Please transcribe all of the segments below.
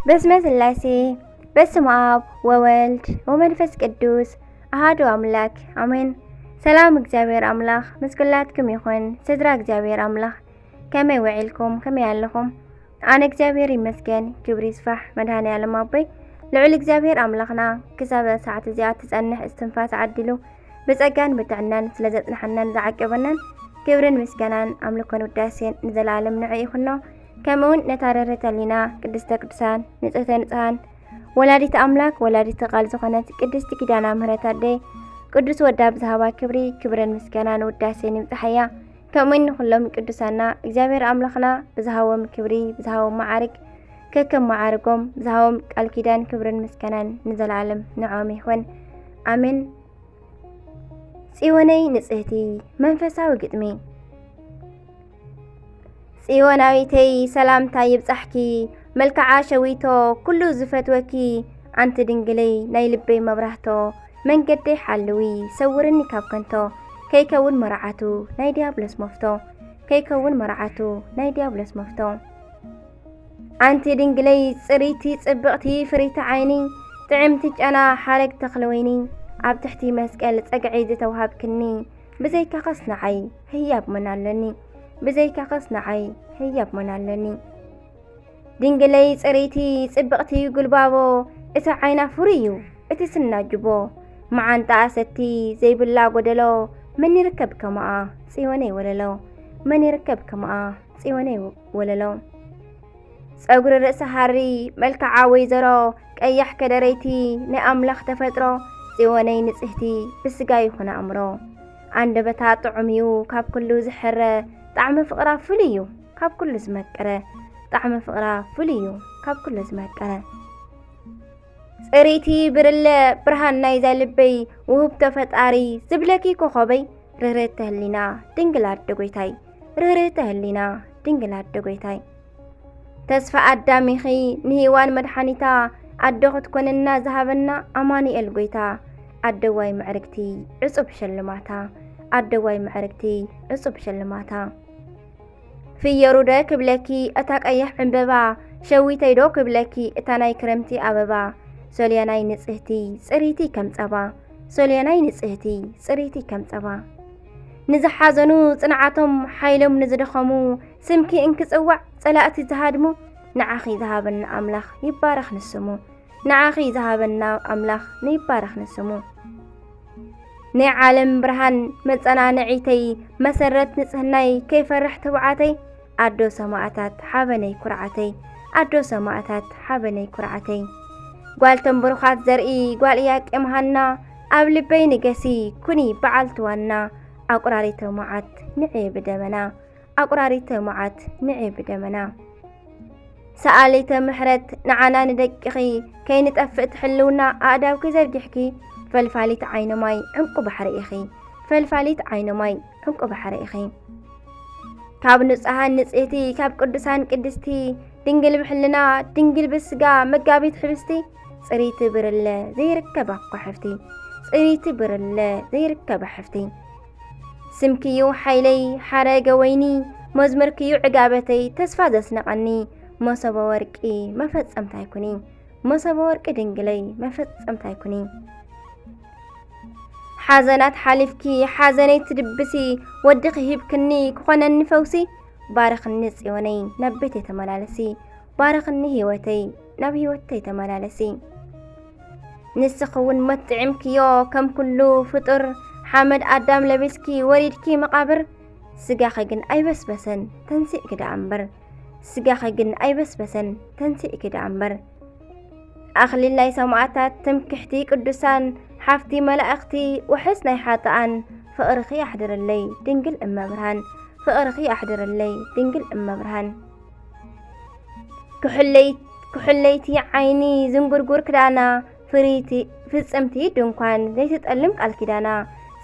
በስመ ስላሴ በስመ አብ ወወልድ ወመንፈስ ቅዱስ አሐዱ አምላክ አሜን። ሰላም እግዚአብሔር አምላክ ምስኩላትኩም ይኹን። ስድራ እግዚአብሔር አምላክ ከመይ ውዒልኩም ከመይ ኣለኹም? ኣነ እግዚአብሔር ይመስገን ክብሪ ይስፋሕ መድኃኔዓለም ኣቦይ ልዑል እግዚአብሔር አምላኽና ክሳብ ሰዓት እዚኣ ትጸንሕ እስትንፋስ ዓዲሉ ብጸጋን ብጥዕናን ስለ ዘጽንሐናን ዝዓቀበናን ክብርን ምስጋናን ኣምልኮን ውዳሴን ንዘላለም ንዑ ይኹኖ። ከምኡውን ነታረረት ኣሊና ቅድስተ ቅዱሳን ንጽህተ ንጽሃን ወላዲት አምላክ ወላዲት ቃል ዝኾነት ቅድስቲ ኪዳነ ምሕረት ኣደይ ቅዱስ ወዳ ብዝሃባ ክብሪ ክብርን ምስጋናን ውዳሴን ይብጽሐያ። ከምኡውን ንኹሎም ቅዱሳና እግዚአብሔር አምላኽና ብዝሃቦም ክብሪ ብዝሃቦም ማዕርግ ከከም ማዕርጎም ብዝሃቦም ቃል ኪዳን ክብርን ምስጋናን ንዘላለም ንዖም ይኹን አሜን። ጽዮነይ ንጽህቲ መንፈሳዊ ግጥሚ ጽዮናዊተይ ሰላምታ ይብጻሕኪ መልክዓ ሸዊቶ ኩሉ ዝፈትወኪ ኣንቲ ድንግለይ ናይ ልበይ መብራህቶ መንገደይ ሓልዊ ሰውርኒ ካብ ከንቶ ከይከውን መርዓቱ ናይ ዲያብሎስ መፍቶ ከይከውን መርዓቱ ናይ ዲያብሎስ መፍቶ ኣንቲ ድንግለይ ጽሪቲ ጽብቕቲ ፍሪቲ ዓይኒ ጥዕምቲ ጨና ሓረግ ተኽሊ ወይኒ ኣብ ትሕቲ መስቀል ጸግዒ ዝተውሃብክኒ ብዘይካ ኸስናዓይ ህያብ መናለኒ ብዘይካ ኸስናዓይ ህያብ መናለኒ ድንግለይ ጽሪቲ ጽብቕቲ ጉልባቦ እቲ ዓይና ፍሩይ እዩ እቲ ስናጅቦ መዓንጣ ሰቲ ዘይብላ ጎደሎ መን ይርከብ ከማኣ ጽዮነይ ወለሎ መን ይርከብ ከማኣ ጽዮነይ ወለሎ ጸጉሪ ርእሲ ሃሪ መልክዓ ወይዘሮ ቀያሕ ከደረይቲ ናይ ኣምላኽ ተፈጥሮ ጽዮነይ ንጽህቲ ብስጋ ይኹነ ኣእምሮ ኣንደበታ ጥዑም እዩ ካብ ኩሉ ዝሕረ ጣዕሚ ፍቕራ ፍሉይ እዩ ካብ ኩሉ ዝመቀረ ጣዕሚ ፍቕራ ፍሉይ እዩ ካብ ኩሉ ዝመቀረ ጽሪቲ ብርለ ብርሃን ናይ ዘልበይ ውህብቶ ፈጣሪ ዝብለኪ ኮኸበይ ርህርህተ ህሊና ድንግል ኣደ ጐይታይ ርህርህተ ህሊና ድንግል ኣደ ጐይታይ ተስፋ ኣዳሚኺ ንሂዋን መድሓኒታ ኣደ ኽትኮንና ዝሃበና ኣማኒኤል ጐይታ ኣደዋይ ምዕርግቲ ዕጹብ ሸልማታ ኣደዋይ ምዕርግቲ ዕጹብ ሸልማታ ፍየሩደ ክብለኪ እታ ቀያሕ ዕምበባ ሸዊተይዶ ክብለኪ እታ ናይ ክረምቲ ኣበባ ሶልያናይ ንጽህቲ ጽሪቲ ከም ጸባ ሶልያናይ ንጽህቲ ጽሪቲ ከም ጸባ ንዝሓዘኑ ጽንዓቶም ሓይሎም ንዝደኸሙ ስምኪ እንክጽዋዕ ጸላእቲ ዝሃድሙ ንዓኺ ዝሃበና ኣምላኽ ይባረኽ ንስሙ ንዓኺ ዝሃበና ኣምላኽ ንይባረኽ ንስሙ ናይ ዓለም ብርሃን መጸናንዒተይ መሰረት ንጽህናይ ከይፈርሕ ተባዓተይ ኣዶ ሰማዕታት ሓበነይ ኩርዓተይ ኣዶ ሰማዕታት ሓበነይ ኩርዓተይ ጓልቶም ብሩኻት ዘርኢ ጓል እያ ቄምሃና ኣብ ልበይ ንገሲ ኩኒ በዓልቲ ዋና ኣቁራሪተ መዓት ንዕየ ብደመና ኣቁራሪተ መዓት ንዕየ ብደመና ሰኣለይተ ምሕረት ንዓና ንደቂኺ ከይንጠፍእ ትሕልውና ኣእዳውኪ ዘርጊሕኪ ፈልፋሊት ዓይነማይ ዕንቁ ባሕሪ ኢኺ ፈልፋሊት ዓይነማይ ዕንቁ ባሕሪ ኢኺ ካብ ንጹሃን ንጽህቲ ካብ ቅዱሳን ቅድስቲ ድንግል ብሕልና ድንግል ብስጋ መጋቢት ሕብስቲ ጽሪቲ ብርለ ዘይርከብ ኣኳ ሕፍቲ ጽሪቲ ብርለ ዘይርከብ ሕፍቲ ስምክዩ ሓይለይ ሓረገ ወይኒ መዝሙርክዩ ዕጋበተይ ተስፋ ዘስነቐኒ መሶበ ወርቂ መፈጸምታይ ኩኒ መሶበ ወርቂ ድንግለይ መፈጸምታይ ኩኒ ሓዘናት ሓሊፍኪ ሓዘነይ ትድብሲ ወዲኺ ሂብክኒ ክኾነኒ ፈውሲ ባረኽኒ ጽዮነይ ናብ ቤተይ ተመላለሲ ባረኽኒ ህይወተይ ናብ ህይወተይ ተመላለሲ ንስኽውን መጥዕምክዮ ከም ኩሉ ፍጡር ሓመድ ኣዳም ለቢስኪ ወሪድኪ መቓብር ስጋኸ ግን ኣይበስበሰን ተንሲእ ክዳ እምበር ስጋኸ ግን ኣይበስበሰን ተንሲእ ክዳ እምበር ኣኽሊል ናይ ሰማዕታት ትምክሕቲ ቅዱሳን ሓፍቲ መላእኽቲ ውሕስ ናይ ሓጥኣን ፍቕርኺ ኣሕድረለይ ድንግል እመብርሃን ፍቕርኺ ኣሕድረለይ ድንግል እመብርሃን ክሕለይቲ ዓይኒ ዝንጉርጉር ክዳና ፍጽምቲ ድንኳን ዘይትጠልም ቃል ኪዳና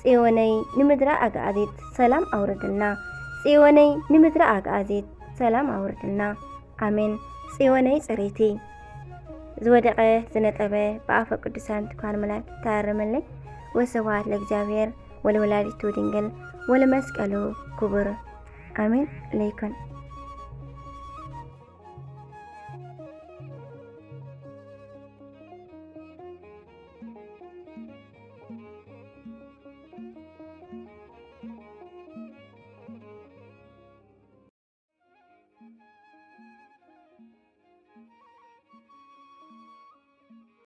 ጽዮነይ ንምድራ ኣጋኣዚት ሰላም ኣውርድልና ጽዮነይ ንምድራ ኣጋኣዚት ሰላም ኣውርድልና ኣሜን። ጽዮነይ ጽሬቲ ዝወደቐ ዝነጠበ ብኣፈ ቅዱሳን ትኳን መላክ ታረመለይ ወስብሐት ለእግዚአብሔር ወለወላዲቱ ድንግል ወለመስቀሉ ክቡር አሜን ለይኩን።